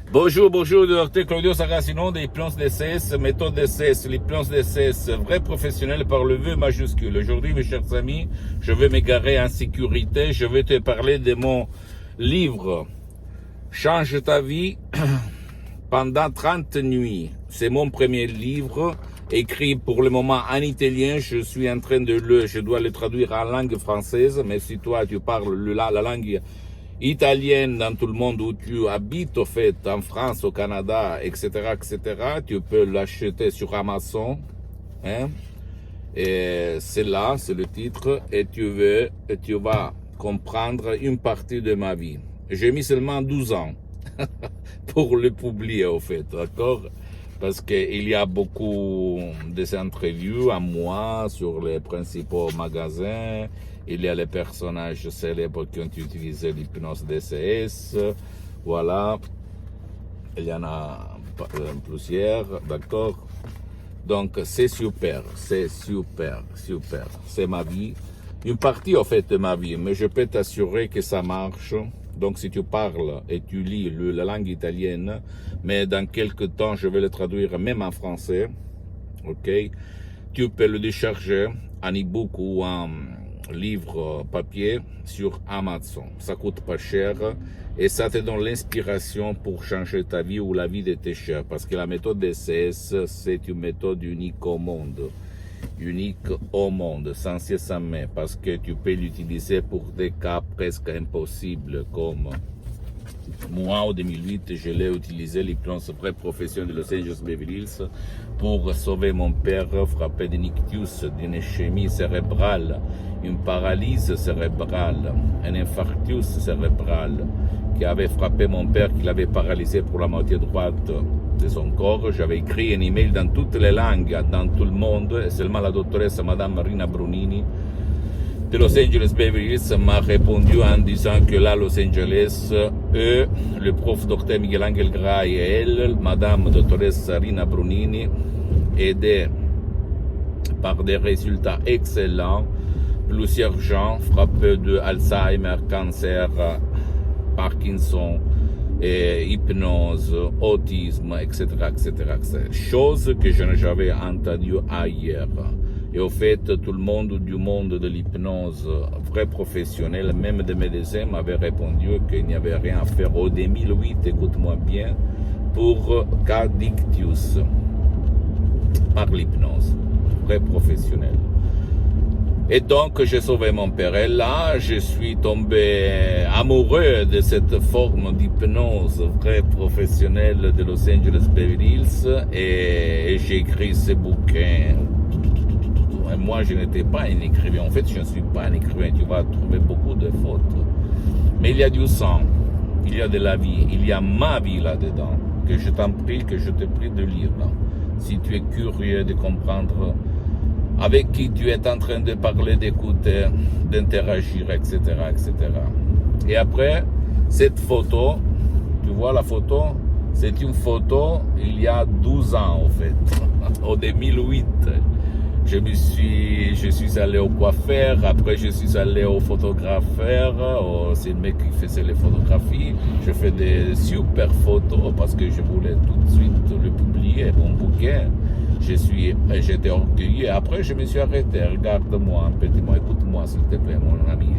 Bonjour, bonjour, docteur Claudio Saracino de l'hypnose DCS, méthode DCS, l'hypnose DCS, vrai professionnel par le V majuscule. Aujourd'hui, mes chers amis, je vais m'égarer en sécurité. Je vais te parler de mon livre Change ta vie pendant 30 nuits. C'est mon premier livre, écrit pour le moment en italien. Je dois le traduire en langue française, mais si toi tu parles la langue italienne dans tout le monde où tu habites, au fait, en France, au Canada, etc., tu peux l'acheter sur Amazon, hein, et c'est là, c'est le titre, et tu vas comprendre une partie de ma vie. J'ai mis seulement 12 ans pour le publier, au fait, d'accord? Parce qu'il y a beaucoup d'interviews à moi sur les principaux magasins. Il y a les personnages célèbres qui ont utilisé l'hypnose DCS. Voilà. Il y en a plusieurs, d'accord? Donc, c'est super, c'est super, super. C'est ma vie. Une partie, en fait, de ma vie, mais je peux t'assurer que ça marche. Donc, si tu parles et tu lis la langue italienne, mais dans quelques temps, je vais le traduire même en français, ok? Tu peux le décharger en e-book ou en livre papier sur Amazon. Ça coûte pas cher et ça te donne l'inspiration pour changer ta vie ou la vie de tes chers. Parce que la méthode DCS, c'est une méthode unique au monde. Unique au monde, sans cesse sans mais, parce que tu peux l'utiliser pour des cas presque impossibles comme moi, en 2008, je l'ai utilisé, l'hypnose vraie profession de Los Angeles Beverly Hills, pour sauver mon père frappé d'un ictus, d'une ischémie cérébrale, une paralysie cérébrale, un infarctus cérébral qui avait frappé mon père, qui l'avait paralysé pour la moitié droite de son corps. J'avais écrit un email dans toutes les langues, dans tout le monde, et seulement la doctoresse Madame Marina Brunini de Los Angeles Beverly Hills m'a répondu en disant que là, Los Angeles, eux, le prof docteur Miguel Angel Gray et elle, Madame doctoresse Rina Brunini, aidés par des résultats excellents, plusieurs gens frappés de Alzheimer, cancer, Parkinson, et hypnose, autisme, etc., Chose que je n'ai jamais entendue ailleurs. Et au fait, tout le monde du monde de l'hypnose, vrai professionnel, même des médecins, m'avait répondu qu'il n'y avait rien à faire. Au 2008, écoute-moi bien, pour cas d'ictus par l'hypnose, vrai professionnel. Et donc, j'ai sauvé mon père. Et là, je suis tombé amoureux de cette forme d'hypnose vraie professionnelle de Los Angeles Beverly Hills. Et j'ai écrit ce bouquin. Et moi, je n'étais pas un écrivain. En fait, je ne suis pas un écrivain. Tu vas trouver beaucoup de fautes. Mais il y a du sang. Il y a de la vie. Il y a ma vie là-dedans. Que je te prie de lire. Là. Si tu es curieux de comprendre avec qui tu es en train de parler, d'écouter, d'interagir, etc., Et après, cette photo, tu vois la photo, c'est une photo il y a 12 ans, en fait, au 2008. Je suis allé au coiffeur, après je suis allé au photographeur, c'est le mec qui faisait les photographies. Je fais des super photos parce que je voulais tout de suite le publier, mon bouquin. J'étais orgueilleux. Après, je me suis arrêté. Regarde-moi un petit mot, écoute-moi s'il te plaît, mon ami.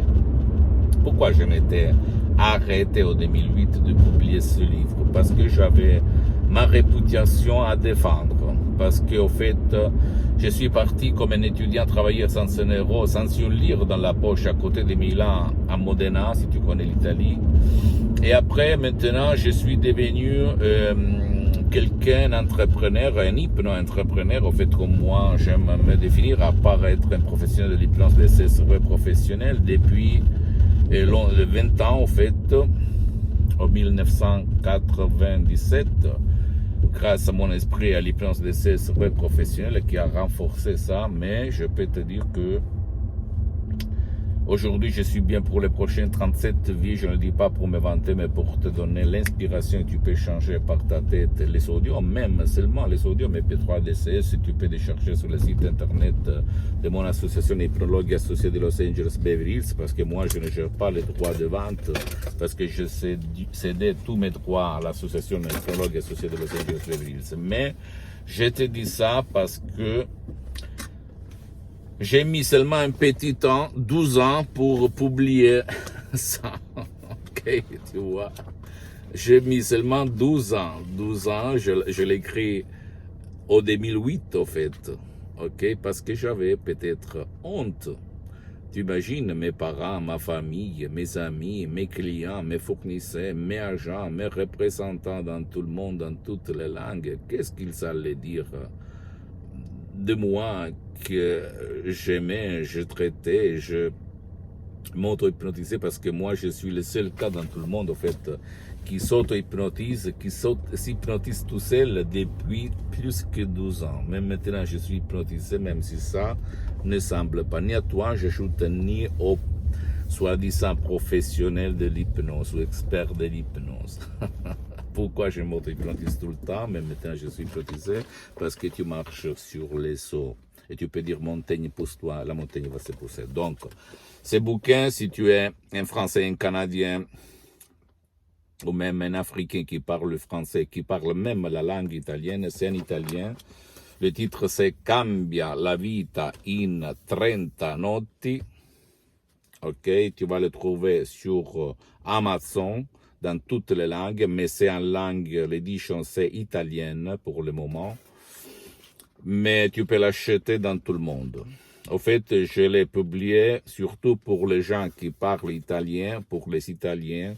Pourquoi je m'étais arrêté en 2008 de publier ce livre? Parce que j'avais ma réputation à défendre. Parce qu'au fait, je suis parti comme un étudiant travailler sans un euro, sans une lire dans la poche à côté de Milan, à Modena, si tu connais l'Italie. Et après, maintenant, je suis devenu quelqu'un d'entrepreneur, un hypno-entrepreneur. Au fait, comme moi, j'aime me définir, à part être un professionnel de l'hypnose, c'est vrai professionnel, depuis 20 ans, au fait, en 1997, grâce à mon esprit à l'hypnose DCS vrai professionnel qui a renforcé ça. Mais je peux te dire que Aujourd'hui, je suis bien pour les prochaines 37 vies. Je ne le dis pas pour me vanter, mais pour te donner l'inspiration. Tu peux changer par ta tête les audios, même seulement les audios, mais P3 DCS. Tu peux les chercher sur le site internet de mon association Hypnologue associée de Los Angeles Beverly Hills, parce que moi, je ne gère pas les droits de vente, parce que je cédais tous mes droits à l'association Hypnologue associée de Los Angeles Beverly Hills. Mais je te dis ça parce que j'ai mis seulement un petit temps, 12 ans, pour publier ça. Ok, tu vois. J'ai mis seulement 12 ans. 12 ans, je l'écris au 2008, au fait. Ok, parce que j'avais peut-être honte. Tu imagines mes parents, ma famille, mes amis, mes clients, mes fournisseurs, mes agents, mes représentants dans tout le monde, dans toutes les langues. Qu'est-ce qu'ils allaient dire de moi que j'aimais, je traitais, je m'auto-hypnotisais, parce que moi je suis le seul cas dans tout le monde en fait qui s'auto-hypnotise, qui s'hypnotise tout seul depuis plus que 12 ans. Même maintenant je suis hypnotisé, même si ça ne semble pas ni à toi, j'ajoute ni au soi-disant professionnel de l'hypnose ou expert de l'hypnose. Pourquoi je m'auto-hypnotise tout le temps, mais maintenant je suis hypnotisé? Parce que tu marches sur les eaux. Et tu peux dire montagne, pousse-toi, la montagne va se pousser. Donc, ces bouquins, si tu es un Français, un Canadien, ou même un Africain qui parle le français, qui parle même la langue italienne, c'est un Italien. Le titre c'est Cambia la vita in 30 notti. Ok, tu vas le trouver sur Amazon dans toutes les langues, mais c'est en langue, l'édition c'est italienne pour le moment. Mais tu peux l'acheter dans tout le monde. En fait, je l'ai publié surtout pour les gens qui parlent italien, pour les Italiens,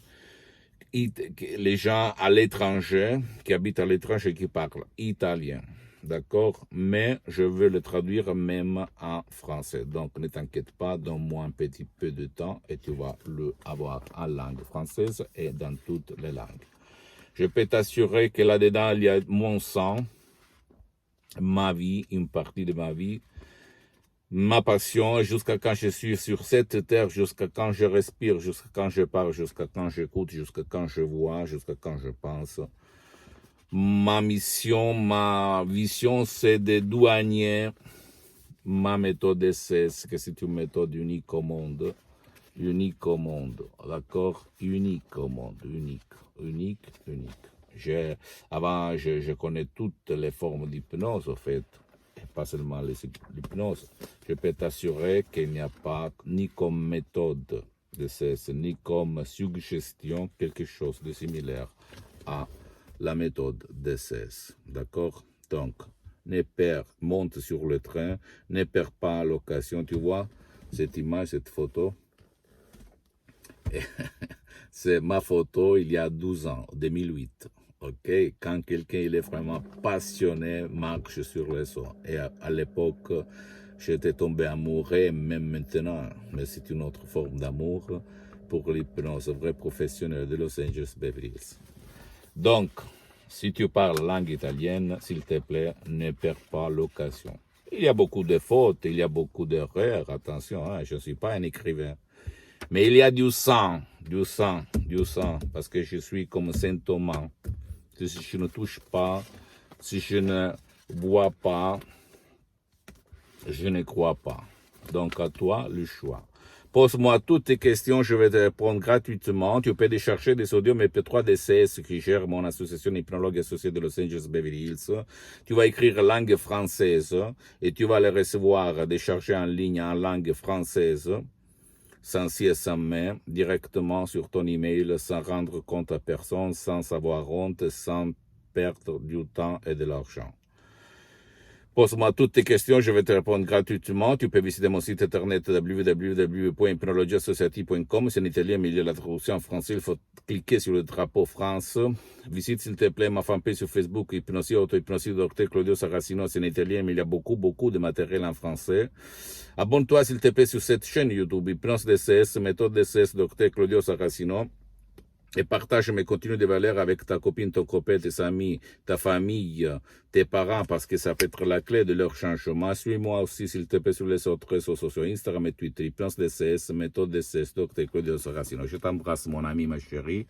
les gens à l'étranger, qui habitent à l'étranger, qui parlent italien. D'accord? Mais je veux le traduire même en français. Donc, ne t'inquiète pas, donne-moi un petit peu de temps et tu vas le avoir en langue française et dans toutes les langues. Je peux t'assurer que là-dedans, il y a mon sang, ma vie, une partie de ma vie, ma passion, jusqu'à quand je suis sur cette terre, jusqu'à quand je respire, jusqu'à quand je parle, jusqu'à quand j'écoute, jusqu'à quand je vois, jusqu'à quand je pense. Ma mission, ma vision, c'est de douanier. Ma méthode, c'est que c'est une méthode unique au monde. Unique au monde, d'accord? Unique au monde, unique. Avant, je connais toutes les formes d'hypnose, en fait, et pas seulement l'hypnose. Je peux t'assurer qu'il n'y a pas ni comme méthode de cesse, ni comme suggestion, quelque chose de similaire à la méthode DCS, d'accord? Donc, monte sur le train, ne perds pas l'occasion, tu vois, cette image, cette photo, c'est ma photo il y a 12 ans, 2008, ok? Quand quelqu'un il est vraiment passionné, marche sur les eaux. Et à l'époque, j'étais tombé amoureux, même maintenant, mais c'est une autre forme d'amour pour l'hypnose vrai professionnel de Los Angeles Beverly Hills. Donc, si tu parles langue italienne, s'il te plaît, ne perds pas l'occasion. Il y a beaucoup de fautes, il y a beaucoup d'erreurs, attention, hein, je ne suis pas un écrivain. Mais il y a du sang, parce que je suis comme Saint Thomas. Si je ne touche pas, si je ne vois pas, je ne crois pas. Donc à toi le choix. Pose-moi toutes tes questions, je vais te répondre gratuitement. Tu peux décharger des audios MP3 DCS qui gère mon association Hypnologue associée de Los Angeles Beverly Hills. Tu vas écrire langue française et tu vas les recevoir déchargés en ligne en langue française, sans si et sans mais, directement sur ton email, sans rendre compte à personne, sans avoir honte, sans perdre du temps et de l'argent. Pose-moi toutes tes questions, je vais te répondre gratuitement. Tu peux visiter mon site internet www.hypnologieassociative.com. C'est en italien, mais il y a la traduction en français. Il faut cliquer sur le drapeau France. Visite, s'il te plaît, ma fanpage sur Facebook, Hypnosie, Auto-Hypnosie, Dr Claudio Saracino. C'est en italien, mais il y a beaucoup de matériel en français. Abonne-toi, s'il te plaît, sur cette chaîne YouTube, Hypnose DCS, méthode DCS, Dr Claudio Saracino. et partage mes contenus de valeur avec ta copine, ton copain, tes amis, ta famille, tes parents, parce que ça peut être la clé de leur changement. Suis-moi aussi, s'il te plaît, sur les autres réseaux sociaux, Instagram et Twitter, Hypnose DCS, méthode DCS, Dr. Claudio Saracino. Je t'embrasse, mon ami, ma chérie.